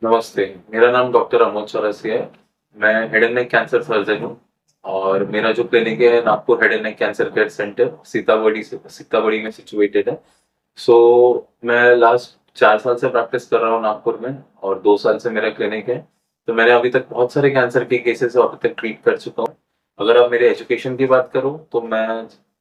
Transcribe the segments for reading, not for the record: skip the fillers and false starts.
नमस्ते, मेरा नाम डॉक्टर अमोद चौरसिया है। मैं head and neck cancer surgeon हूँ और मेरा जो क्लिनिक है Nagpur head and neck cancer care centre Sitabuldi में सिचुएटेड है। सो मैं लास्ट 4 साल से प्रैक्टिस कर रहा हूँ नागपुर में और 2 साल से मेरा क्लिनिक है। तो मैंने अभी तक बहुत सारे कैंसर के केसेस अभी तक ट्रीट कर चुका हूँ। अगर आप मेरे एजुकेशन की बात करूँ तो मैं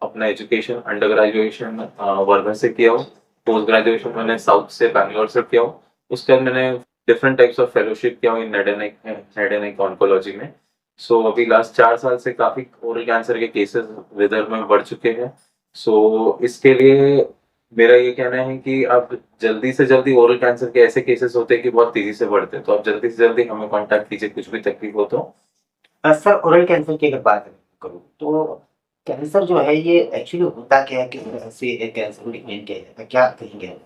अपना एजुकेशन अंडर ग्रेजुएशन वर्धा से किया हूँ। पोस्ट ग्रेजुएशन मैंने साउथ से बैंगलोर से किया हूँ। उसके बाद मैंने डिफरेंट टाइप्स ऑफ फेलोशिप किया हूँ in head and neck oncology में। सो अभी लास्ट 4 साल से काफी ओरल कैंसर के केसेस विदर्भ में बढ़ चुके हैं। सो इसके लिए मेरा ये कहना है कि आप जल्दी से जल्दी ओरल कैंसर के ऐसे केसेस होते हैं कि बहुत तेजी से बढ़ते हैं, तो आप जल्दी से जल्दी हमें कांटेक्ट कीजिए कुछ भी तकलीफ हो तो। सर, ओरल कैंसर की अगर बात करूँ तो कैंसर जो है ये एक्चुअली होता क्या है, किस तरह से एक कैंसर को डिफाइन किया जाता है, क्या कहेंगे?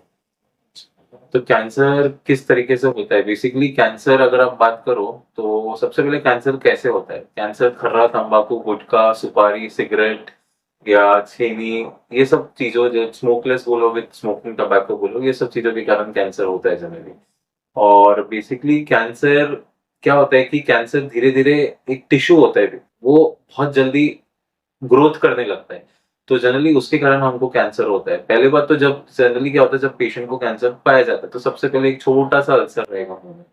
तो कैंसर किस तरीके से होता है? बेसिकली कैंसर अगर आप बात करो तो सबसे पहले कैंसर कैसे होता है? कैंसर खर्रा, तंबाकू, गुटखा, सुपारी, सिगरेट या छेनी, ये सब चीजों, जो स्मोकलेस बोलो, विद स्मोकिंग टबैको बोलो, ये सब चीजों के कारण कैंसर होता है जनरली। और बेसिकली कैंसर क्या होता है कि कैंसर धीरे धीरे एक टिश्यू होता है, वो बहुत जल्दी ग्रोथ करने लगता है। तो जनरली उसके कारण हमको कैंसर होता है। पहली बात तो जब जनरली क्या होता है, जब पेशेंट को कैंसर पाया जाता है तो सबसे पहले एक छोटा सा अल्सर रहेगा मुंह में,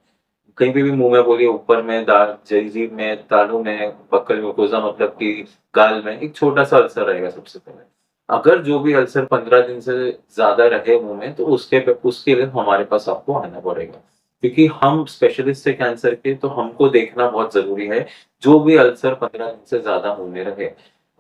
कहीं पे भी मुंह में बोलिए, ऊपर में, दांत, जीभ में, तालू में, बक्कल म्यूकोसा मतलब कि गाल में एक छोटा सा अल्सर रहेगा सबसे पहले। अगर जो भी अल्सर 15 दिन से ज्यादा रहे मुंह में तो उसके लिए हमारे पास आपको आना पड़ेगा, क्योंकि हम स्पेशलिस्ट है कैंसर के, तो हमको देखना बहुत जरूरी है जो भी अल्सर 15 दिन से ज्यादा मुंह में रहे।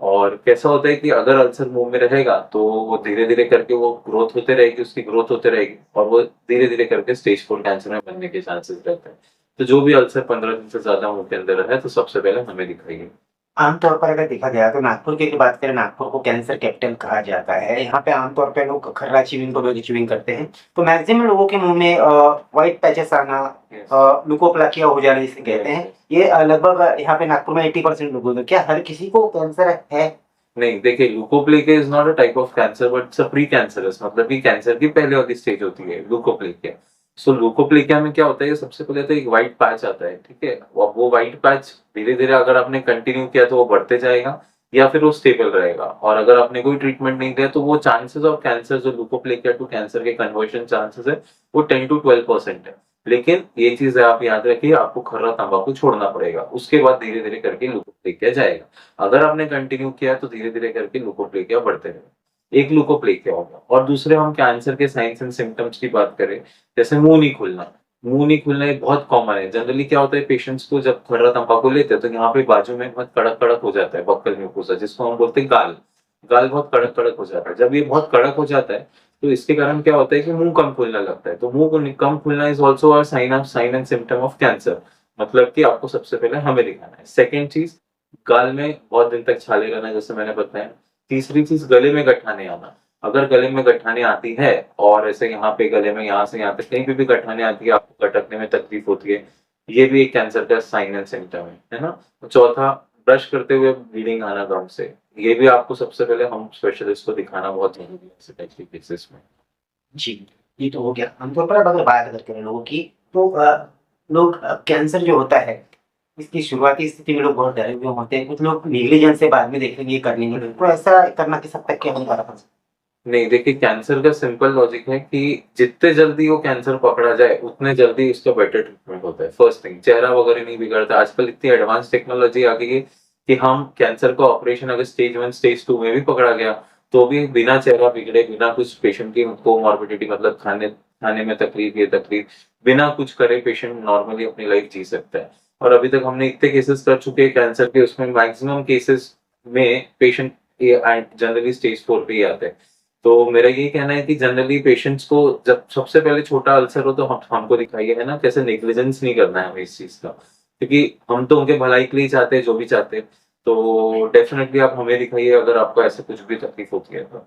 और कैसा होता है कि अगर अल्सर मुंह में रहेगा तो वो धीरे धीरे करके वो ग्रोथ होते रहेगी, उसकी ग्रोथ होते रहेगी और वो धीरे धीरे करके स्टेज 4 कैंसर में बनने के चांसेस रहते हैं। तो जो भी अल्सर 15 दिन से ज्यादा मुंह के अंदर है तो सबसे पहले हमें दिखाइए। आमतौर पर अगर देखा जाए तो नागपुर की बात करें, नागपुर को कैंसर कैपिटल कहा जाता है। यहाँ पे आमतौर पे लोग खर्रा च्युइंग को च्युइंग करते हैं, तो मैक्सिमम लोगों के मुंह में व्हाइट पैचेस आना, Yes. लुकोप्लाकिया हो जाना जिसे कहते Yes. हैं, ये लगभग यहाँ पे नागपुर में 80% लोगों को। क्या हर किसी को कैंसर है? नहीं, देखिए, leukoplakia is not a type of cancer but it's a pre cancerous, मतलब कि कैंसर की पहले वाली स्टेज होती है ल्यूकोप्लेकिया। सो ल्यूकोप्लेकिया में क्या होता है, सबसे पहले तो एक व्हाइट पैच आता है, ठीक है। वो व्हाइट पैच धीरे धीरे अगर आपने कंटिन्यू किया तो वो बढ़ते जाएगा या फिर वो स्टेबल रहेगा, और अगर आपने कोई ट्रीटमेंट नहीं दिया तो वो चांसेस ऑफ कैंसर, जो ल्यूकोप्लेकिया टू कैंसर के कन्वर्शन चांसेस है, वो 10 to 12% है। लेकिन ये चीज आप याद रखिए, आपको खर्रा तंबाकू छोड़ना पड़ेगा, उसके बाद धीरे धीरे करके ल्यूकोप्लेकिया जाएगा। अगर आपने कंटिन्यू किया तो धीरे धीरे करके ल्यूकोप्लेकिया बढ़ते रहे। एक ल्यूकोप्लेकिया होगा। और दूसरे, हम कैंसर के साइंस एंड सिम्टम्स की बात करें, जैसे मुंह नहीं खुलना। मुंह नहीं खुलना एक बहुत कॉमन है। जनरली क्या होता है, पेशेंट्स को जब खर्रा तंबाकू लेते हैं तो यहाँ पे बाजू में बहुत कड़क कड़क हो जाता है बक्कल म्यूकोसा, जिसको हम बोलते हैं गाल। गाल बहुत कड़क कड़क हो जाता है। जब ये बहुत कड़क हो जाता है तो इसके कारण क्या होता है कि मुंह कम खुलने लगता है। तो मुंह को कम खुलना is also a sign and symptom of cancer, मतलब कि आपको सबसे पहले हमें दिखाना है। सेकेंड चीज, गाल में बहुत दिन तक छाले रहना, जैसे मैंने बताया। तीसरी चीज, गले में गठाने आना। अगर गले में गठाने आती है और ऐसे यहाँ पे गले में, यहाँ से यहाँ तक कहीं पे भी गठाने आती है, आपको गटकने में तकलीफ होती है, ये भी एक कैंसर का साइन एंड सिम्टम है ना। चौथा, ब्रश करते हुए ब्लीडिंग आना गम से, ये भी आपको सबसे पहले हम स्पेशलिस्ट को दिखाना बहुत जरूरी है ऐसे टाइप के केसेस में। जी, ये तो हो गया। आमतौर पर अब अगर बात अगर करें लोगों की, तो लोग कैंसर जो होता है इसकी शुरुआती स्थिति में लोग बहुत डरे हुए होते हैं। कुछ लोग नेग्लिजेंस से बाद में देखेंगे, कर लेंगे, तो ऐसा करना किस हद तक क्या हानिकारक है? नहीं, देखिए, कैंसर का सिंपल लॉजिक है कि जितने जल्दी वो कैंसर पकड़ा जाए उतने जल्दी उसका बेटर ट्रीटमेंट होता है। फर्स्ट थिंग, चेहरा वगैरह नहीं बिगड़ता। आजकल इतनी एडवांस टेक्नोलॉजी आ गई है कि हम कैंसर का ऑपरेशन अगर स्टेज 1 स्टेज 2 में भी पकड़ा गया तो भी बिना चेहरा बिगड़े, बिना कुछ पेशेंट की कोमॉर्बिडिटी, मतलब खाने खाने में तकलीफ, ये तकलीफ, बिना कुछ करे पेशेंट नॉर्मली अपनी लाइफ जी सकता है। और अभी तक हमने इतने केसेस कर चुके हैं कैंसर के, उसमें मैक्सिमम केसेस में पेशेंट जनरली स्टेज 4 पे ही आते हैं। तो मेरा यही कहना है कि जनरली पेशेंट्स को जब सबसे पहले छोटा अल्सर हो तो हमको दिखाइए, है ना। कैसे नेग्लिजेंस नहीं करना है हमें इस चीज का, क्योंकि हम तो उनके भलाई के लिए चाहते हैं जो भी चाहते हैं। तो डेफिनेटली आप हमें दिखाइए अगर आपको ऐसे कुछ भी तकलीफ होती है तो।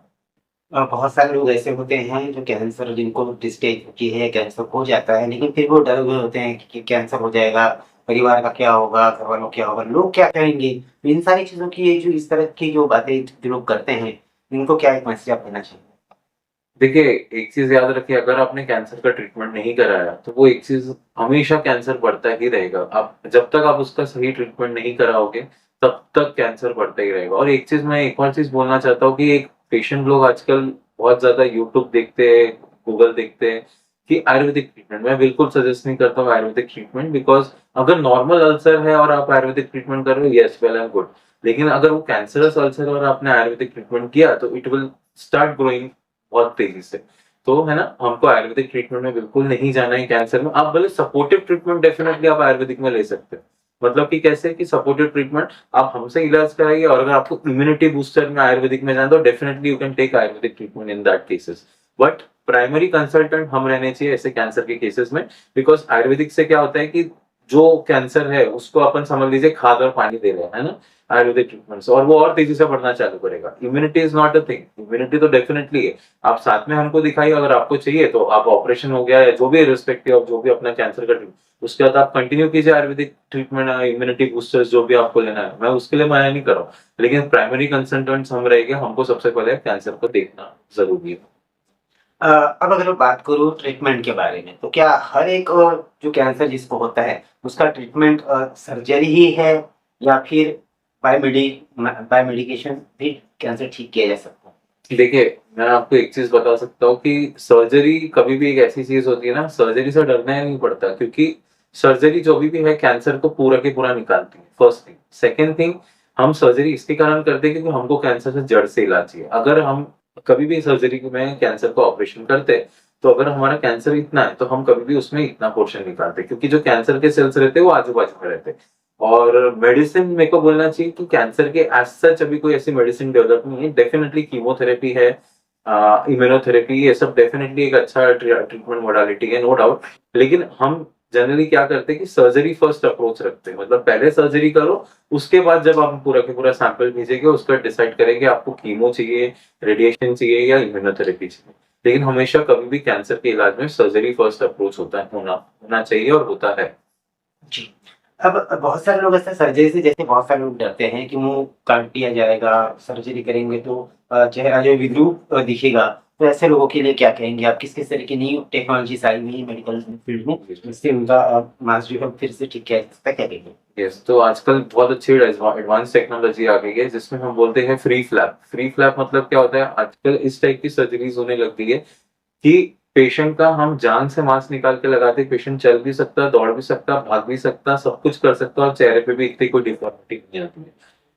बहुत सारे लोग ऐसे होते हैं जो कैंसर, जिनको स्टेज की है, कैंसर हो जाता है, लेकिन फिर वो डरे हुए होते हैं कि कैंसर हो जाएगा, परिवार का क्या होगा, घर वालों क्या होगा, लोग क्या कहेंगे। तो इन सारी चीजों की, ये जो इस तरह की जो बातें जो लोग करते हैं, इनको क्या एक मैसेज आप देना चाहिए? देखिए, एक चीज याद रखिए, अगर आपने कैंसर का ट्रीटमेंट नहीं कराया तो वो एक चीज हमेशा कैंसर बढ़ता ही रहेगा। आप जब तक आप उसका सही ट्रीटमेंट नहीं कराओगे तब तक कैंसर बढ़ता ही रहेगा। और एक चीज मैं एक और चीज बोलना चाहता हूँ कि एक पेशेंट लोग आजकल बहुत ज्यादा यूट्यूब देखते हैं, गूगल देखते हैं कि आयुर्वेदिक ट्रीटमेंट, मैं बिल्कुल सजेस्ट नहीं करता हूँ आयुर्वेदिक ट्रीटमेंट। बिकॉज अगर नॉर्मल अल्सर है और आप आयुर्वेदिक ट्रीटमेंट कर रहे हो, यस वेल एंड गुड। लेकिन अगर वो कैंसरस अल्सर और आपने आयुर्वेदिक ट्रीटमेंट किया तो इट विल स्टार्ट ग्रोइंग बहुत तेजी से। तो है ना, हमको आयुर्वेदिक ट्रीटमेंट में बिल्कुल नहीं जाना है कैंसर में। आप भले सपोर्टिव ट्रीटमेंट डेफिनेटली आप आयुर्वेदिक में ले सकते हो। मतलब कि कैसे कि सपोर्टिव ट्रीटमेंट आप हमसे इलाज कराइए, और अगर आपको इम्यूनिटी बूस्टर में आयुर्वेदिक में जाना तो definitely you can take Ayurvedic treatment in that cases. But primary consultant हम रहने चाहिए ऐसे कैंसर के केसेस में। बिकॉज आयुर्वेदिक से क्या होता है कि जो कैंसर है उसको अपन समझ लीजिए खाद और पानी दे रहे हैं, है ना, आयुर्वेदिक ट्रीटमेंट से, और वो और तेजी से बढ़ना चालू करेगा। Immunity is not a thing, immunity तो डेफिनेटली है। आप साथ में हमको दिखाइए, अगर आपको चाहिए तो आप ऑपरेशन हो गया या जो भी रिस्पेक्टिव ऑफ जो भी अपना कैंसर का ट्रीटमेंट, उसके बाद आप कंटिन्यू कीजिए आयुर्वेदिक ट्रीटमेंट, इम्यूनिटी बूस्टर्स जो भी आपको लेना है, मैं उसके लिए मना नहीं कर रहा हूँ। लेकिन प्राइमरी कंसल्टेंट्स हम रहेंगे, हमको सबसे पहले कैंसर को देखना जरूरी है। अब अगर मैं बात करूँ ट्रीटमेंट के बारे में, तो क्या हर एक जो कैंसर जिसको होता है, उसका ट्रीटमेंट सर्जरी ही है, या फिर बाय मेडिकेशन भी कैंसर ठीक किया जा सकता है? देखिए, मैं आपको एक चीज बता सकता हूँ कि सर्जरी कभी भी एक ऐसी चीज होती है ना, सर्जरी से डरना ही नहीं पड़ता। क्योंकि सर्जरी जो भी है कैंसर को पूरा के पूरा निकालती है, फर्स्ट थिंग। सेकेंड थिंग, हम सर्जरी इसके कारण करते हैं क्योंकि हमको कैंसर से जड़ से इलाज चाहिए। अगर हम कभी भी सर्जरी में कैंसर को ऑपरेशन करते हैं तो अगर हमारा कैंसर इतना है तो हम कभी भी उसमें इतना पोर्शन निकालते हैं, क्योंकि जो कैंसर के सेल्स रहते हैं वो आजू बाजू में रहते हैं। और मेडिसिन मेरे को बोलना चाहिए कि कैंसर के एज सच अभी कोई ऐसी मेडिसिन डेवलप नहीं है। डेफिनेटली कीमोथेरेपी है, इम्यूनोथेरेपी, ये सब डेफिनेटली एक अच्छा ट्रीटमेंट मोडालिटी है, नो डाउट। लेकिन हम जनरली क्या करते हैं कि सर्जरी फर्स्ट अप्रोच रखते हैं। मतलब पहले सर्जरी करो, उसके बाद जब आप पूरा के पूरा सैंपल भेजेंगे उसका डिसाइड करेंगे आपको कीमो चाहिए, रेडिएशन चाहिए या इम्यूनोथेरेपी चाहिए। लेकिन हमेशा कभी भी कैंसर के इलाज में सर्जरी फर्स्ट अप्रोच होता है, होना होना चाहिए और होता है। जी। अब बहुत सारे लोग ऐसे सर्जरी से, जैसे बहुत सारे लोग डरते हैं कि मुंह काट दिया जाएगा, सर्जरी करेंगे तो चेहरा जो विद्रूप दिखेगा। तो ऐसे लोगों के लिए क्या कहेंगे आप? किस किस तरह की न्यू टेक्नोलॉजीज आई हुई है मेडिकल फील्ड में, जिससे उनका मांस जो है फिर से ठीक किया जा सकता है, क्या कहेंगे? यस, तो आजकल बहुत अच्छी एडवांस टेक्नोलॉजी आ गई है जिसमें हम बोलते हैं फ्री फ्लैप। फ्री फ्लैप मतलब क्या होता है, आजकल इस टाइप की सर्जरीज होने लग गई है कि पेशेंट का हम जान से मांस निकाल के लगाते, पेशेंट चल भी सकता, दौड़ भी सकता, भाग भी सकता, सब कुछ कर सकता, और चेहरे पे भी इतनी कोई डिफॉर्मिटी नहीं आती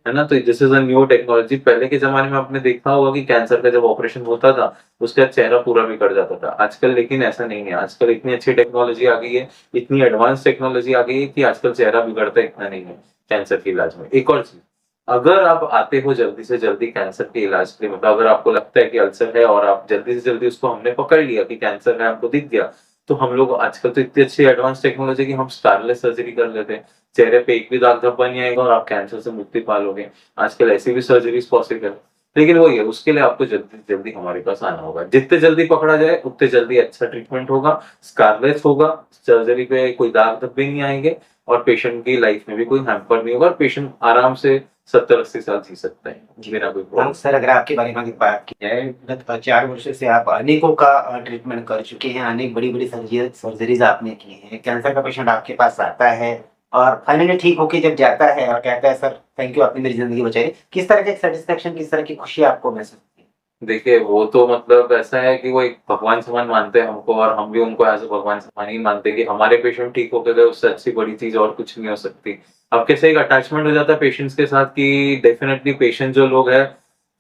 है ना। तो this is a new technology. पहले के जमाने में आपने देखा होगा कि कैंसर का जब ऑपरेशन होता था उसका चेहरा पूरा भी कट जाता था। आजकल लेकिन ऐसा नहीं है, आजकल इतनी अच्छी टेक्नोलॉजी आ गई है, इतनी एडवांस टेक्नोलॉजी आ गई है कि आजकल चेहरा बिगड़ता इतना नहीं है कैंसर के इलाज में। एक और चीज, अगर आप आते हो जल्दी से जल्दी कैंसर के इलाज के लिए, मतलब अगर आपको लगता है कि अल्सर है और आप जल्दी से जल्दी उसको, हमने पकड़ लिया कि कैंसर है, आपको दिख गया, तो हम लोग आजकल तो इतनी अच्छी एडवांस टेक्नोलॉजी कि हम स्कारलेस सर्जरी कर लेते हैं। चेहरे पे एक भी दाग धब्बा नहीं आएगा और आप कैंसर से मुक्ति पालोगे। आजकल ऐसी भी सर्जरीज पॉसिबल है। लेकिन वही है, उसके लिए आपको जल्दी से जल्दी हमारे पास आना होगा। जितने जल्दी पकड़ा जाए उतने जल्दी अच्छा ट्रीटमेंट होगा, स्कारलेस होगा, सर्जरी पे कोई दाग धब्बे नहीं आएंगे, और पेशेंट की लाइफ में भी कोई हैम्पर नहीं होगा, और पेशेंट आराम से 70-80 साल जी सकता है बिना कोई हाँ प्रॉब्लम। सर, अगर आपके बारे में अगर बात की जाए, गत 4 वर्षों से आप अनेकों का ट्रीटमेंट कर चुके हैं, अनेक बड़ी बड़ी सर्जरीज आपने की हैं। कैंसर का पेशेंट आपके पास आता है और फाइनली ठीक होके जब जाता है और कहता है सर थैंक यू, आपने मेरी जिंदगी बचाई, किस तरह की सेटिस्फेक्शन, किस तरह की खुशी आपको महसूस होती है? देखिए, वो तो मतलब ऐसा है कि वो एक भगवान समान मानते हैं हमको, और हम भी उनको एज अ भगवान समान ही मानते हैं कि हमारे पेशेंट ठीक होकर गए, उससे अच्छी बड़ी चीज और कुछ नहीं हो सकती। अब कैसे एक अटैचमेंट हो जाता है पेशेंट्स के साथ कि डेफिनेटली पेशेंट जो लोग हैं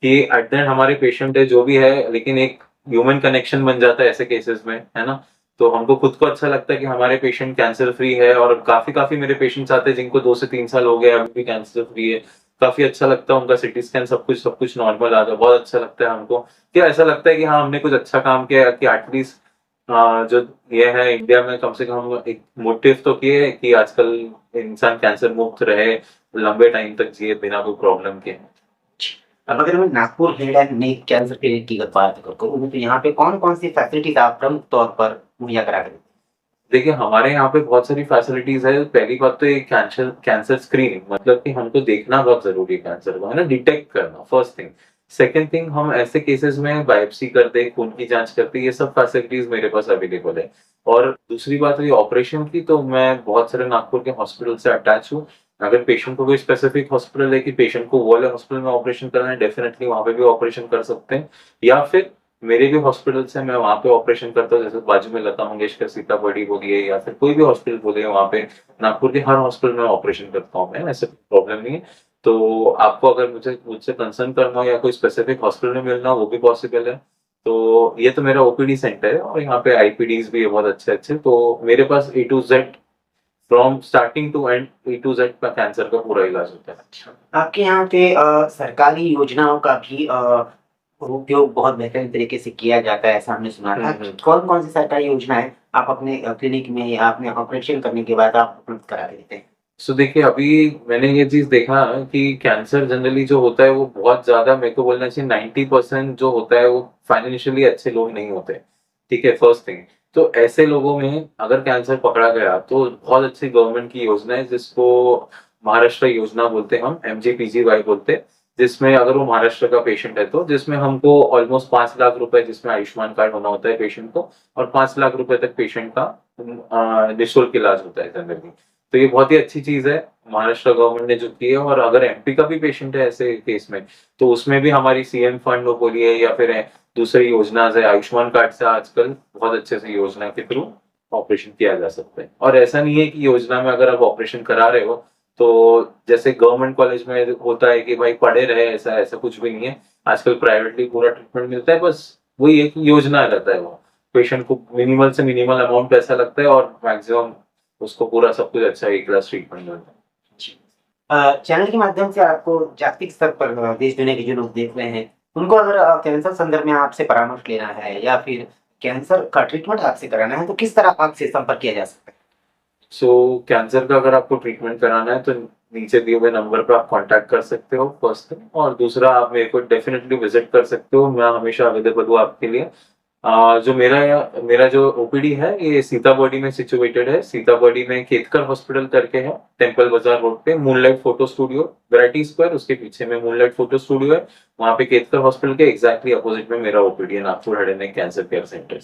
कि एट द एंड हमारे पेशेंट है जो भी है, लेकिन एक ह्यूमन कनेक्शन बन जाता है ऐसे केसेस में, है ना। तो हमको खुद को अच्छा लगता है कि हमारे पेशेंट कैंसर फ्री है, और काफी काफी मेरे पेशेंट्स आते हैं जिनको 2 से 3 साल हो गए अभी भी कैंसर फ्री है। काफी अच्छा लगता है, उनका सिटी स्कैन सब कुछ नॉर्मल आता है, बहुत अच्छा लगता है हमको। क्या ऐसा लगता है कि हाँ हमने कुछ अच्छा काम किया है, कि एटलीस्ट जो ये है इंडिया में कम से कम एक मोटिव तो किए है कि आजकल इंसान कैंसर मुक्त रहे, लंबे टाइम तक जिए बिना कोई प्रॉब्लम के। अब अगर मैं Nagpur head and neck cancer clinic की अगर बात करूँ, तो यहाँ पे कौन कौन सी फैसिलिटीज आप प्रमुख तौर पर मुहैया करा रहे हैं? देखिए, हमारे यहाँ पे बहुत सारी फैसिलिटीज है। पहली बात तो ये कैंसर कैंसर स्क्रीनिंग, मतलब कि हमको देखना बहुत जरूरी है कैंसर को, है ना, डिटेक्ट करना फर्स्ट थिंग। सेकेंड थिंग, हम ऐसे केसेस में बायोप्सी करते, खून की जांच करते, ये सब फैसिलिटीज मेरे पास अवेलेबल है। और दूसरी बात हुई ऑपरेशन की, तो मैं बहुत सारे नागपुर के हॉस्पिटल से अटैच हूँ। अगर पेशेंट को कोई स्पेसिफिक हॉस्पिटल है कि पेशेंट को वो वाले हॉस्पिटल में ऑपरेशन करना है, डेफिनेटली वहां पे भी ऑपरेशन कर सकते हैं। या फिर मेरे भी हॉस्पिटल से मैं वहां पे ऑपरेशन करता हूँ, जैसे बाजू में लता मंगेशकर सीतामढ़ी बोलिए या फिर कोई भी हॉस्पिटल बोलिए, वहां पे नागपुर के हर हॉस्पिटल में ऑपरेशन करता हूँ मैं, ऐसे प्रॉब्लम नहीं है। तो आपको अगर मुझे मुझसे कंसर्न करना हो या कोई स्पेसिफिक हॉस्पिटल में मिलना हो, वो भी पॉसिबल है। तो ये तो मेरा ओपीडी सेंटर है और यहाँ पे आईपीडीज भी है बहुत अच्छे अच्छे। तो मेरे पास A to Z, from starting to end A to Z का कैंसर का पूरा इलाज होता है। आपके यहाँ पे सरकारी योजनाओं का भी उपयोग बहुत बेहतरीन तरीके से किया जाता है, ऐसा हमने सुना था। कौन कौन सी सरकारी योजनाएं आप अपने क्लिनिक में या अपने ऑपरेशन करने के बाद आप उपलब्ध करा देते हैं? सो देखिए, अभी मैंने ये चीज देखा कि कैंसर जनरली जो होता है वो बहुत ज्यादा, मेरे को बोलना चाहिए 90% जो होता है वो फाइनेंशियली अच्छे लोग नहीं होते। ठीक है, फर्स्ट थिंग। तो ऐसे लोगों में अगर कैंसर पकड़ा गया तो बहुत अच्छी गवर्नमेंट की योजना है, जिसको महाराष्ट्र योजना बोलते हैं, हम MGPGY बोलते हैं। जिसमें अगर वो महाराष्ट्र का पेशेंट है तो जिसमें हमको ऑलमोस्ट 5 लाख रुपए, जिसमें आयुष्मान कार्ड होना होता है पेशेंट को, और 5 लाख रुपए तक पेशेंट का निःशुल्क इलाज होता है जनरली। तो ये बहुत ही अच्छी चीज है महाराष्ट्र गवर्नमेंट ने जो की है। और अगर MP का भी पेशेंट है ऐसे केस में, तो उसमें भी हमारी CM फंड बोलिए या फिर दूसरी योजना है, आयुष्मान कार्ड से आजकल बहुत अच्छे से योजना के थ्रू ऑपरेशन किया जा सकता है। और ऐसा नहीं है कि योजना में अगर आप ऑपरेशन करा रहे हो तो जैसे गवर्नमेंट कॉलेज में होता है कि भाई पढ़े रहे, ऐसा ऐसा कुछ भी नहीं है। आजकल प्राइवेटली पूरा ट्रीटमेंट मिलता है, बस वही एक योजना रहता है। वो पेशेंट को मिनिमल से मिनिमल अमाउंट पैसा लगता है और मैक्सिमम उसको पूरा सब कुछ अच्छा एक क्लास ट्रीटमेंट मिलता है। चैनल के माध्यम से आपको जागतिक स्तर पर देश दुनिया के जो लोग देख रहे हैं, उनको अगर कैंसर संदर्भ में आपसे परामर्श लेना है या फिर कैंसर का ट्रीटमेंट आपसे कराना है, तो किस तरह आपसे संपर्क किया जा सकता है? सो कैंसर का अगर आपको ट्रीटमेंट कराना है तो नीचे दिए हुए नंबर पर आप कांटेक्ट कर सकते हो, फर्स्ट थिंग। और दूसरा, आप मेरे को डेफिनेटली विजिट कर सकते हो, मैं हमेशा अवेलेबल हूँ आपके लिए। जो मेरा मेरा जो ओपीडी है ये सीताबर्डी में सिचुएटेड है। सीताबर्डी में केतकर हॉस्पिटल करके है, टेम्पल बाजार रोड पे, moonlight photo studio, variety square, उसके पीछे में मूनलाइट फोटो स्टूडियो है। वहाँ पे केतकर हॉस्पिटल के एग्जैक्टली अपोजिट में मेरा ओपीडी है, Nagpur head and neck cancer care centre.